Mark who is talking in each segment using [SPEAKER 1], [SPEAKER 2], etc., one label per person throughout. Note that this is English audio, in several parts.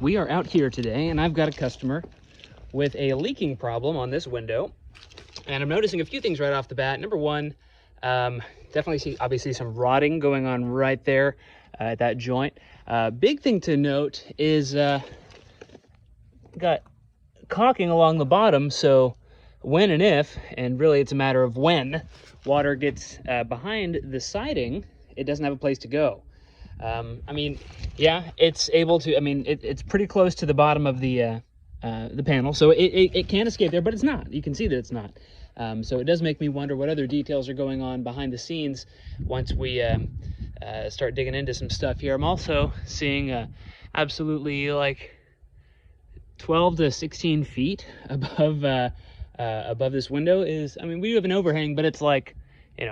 [SPEAKER 1] we are out here today and I've got a customer with a leaking problem on this window. And I'm noticing a few things right off the bat. Number one, definitely see obviously some rotting going on right there at that joint. Big thing to note is got caulking along the bottom, so when and if, and really it's a matter of when, water gets behind the siding, it doesn't have a place to go. I mean, yeah, it's able to, I mean, it's pretty close to the bottom of the panel, so it can escape there, but it's not. You can see that it's not. So it does make me wonder what other details are going on behind the scenes once we start digging into some stuff here. I'm also seeing absolutely like 12 to 16 feet above this window is, I mean, we do have an overhang, but it's like,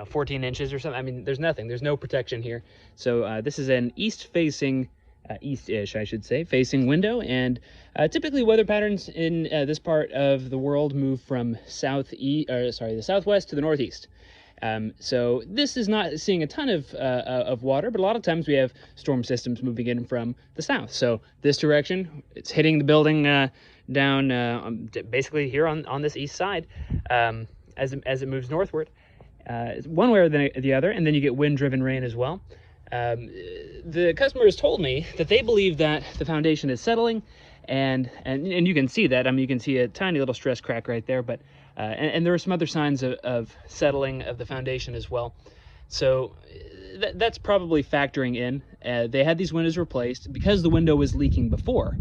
[SPEAKER 1] 14 inches or something. I mean, there's nothing, there's no protection here. So this is an east-facing, east-ish, I should say, facing window. And typically weather patterns in this part of the world move from the southwest to the northeast. So this is not seeing a ton of water, but a lot of times we have storm systems moving in from the south. So this direction, it's hitting the building down basically here on this east side as it moves northward. One way or the other, and then you get wind-driven rain as well. The customer has told me that they believe that the foundation is settling, and you can see that. I mean, you can see a tiny little stress crack right there, but and there are some other signs of settling of the foundation as well. So that's probably factoring in. They had these windows replaced because the window was leaking before.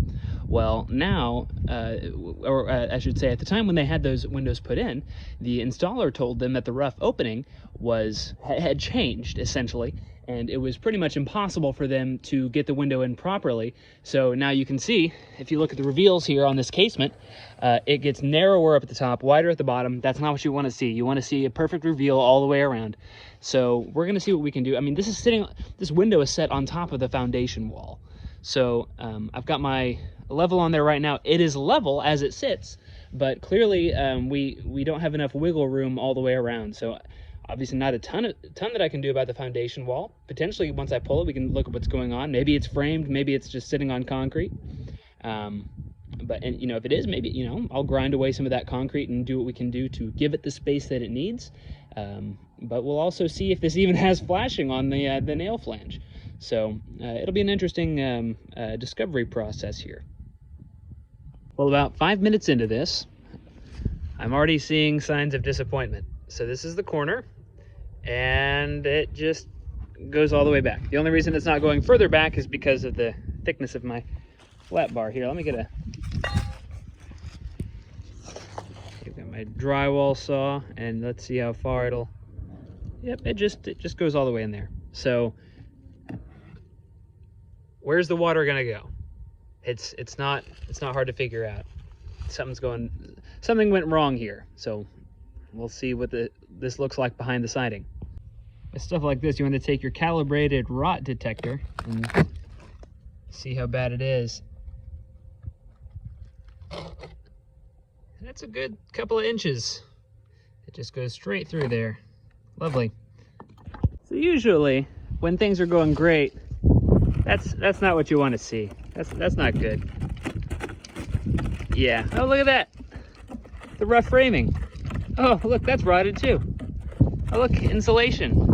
[SPEAKER 1] Well, now, I should say, at the time when they had those windows put in, the installer told them that the rough opening had changed, essentially, and it was pretty much impossible for them to get the window in properly. So now you can see, if you look at the reveals here on this casement, it gets narrower up at the top, wider at the bottom. That's not what you want to see. You want to see a perfect reveal all the way around. So we're going to see what we can do. I mean, this window is set on top of the foundation wall. So I've got my level on there right now. It is level as it sits, but clearly we don't have enough wiggle room all the way around. So obviously not a ton that I can do about the foundation wall. Potentially once I pull it, we can look at what's going on. Maybe it's framed, maybe it's just sitting on concrete. But if it is, maybe I'll grind away some of that concrete and do what we can do to give it the space that it needs. But we'll also see if this even has flashing on the nail flange. So it'll be an interesting discovery process here. Well, about 5 minutes into this, I'm already seeing signs of disappointment. So this is the corner, and it just goes all the way back. The only reason it's not going further back is because of the thickness of my flat bar here. Let me get I've got my drywall saw, and let's see how far it'll. Yep, it just goes all the way in there. So where's the water gonna go? It's not hard to figure out. Something went wrong here. So we'll see what this looks like behind the siding. With stuff like this, you want to take your calibrated rot detector and see how bad it is. And that's a good couple of inches. It just goes straight through there. Lovely. So usually when things are going great, that's not what you want to see. That's not good. Yeah. Oh, look at that. The rough framing. Oh, look, that's rotted too. Oh, look, insulation.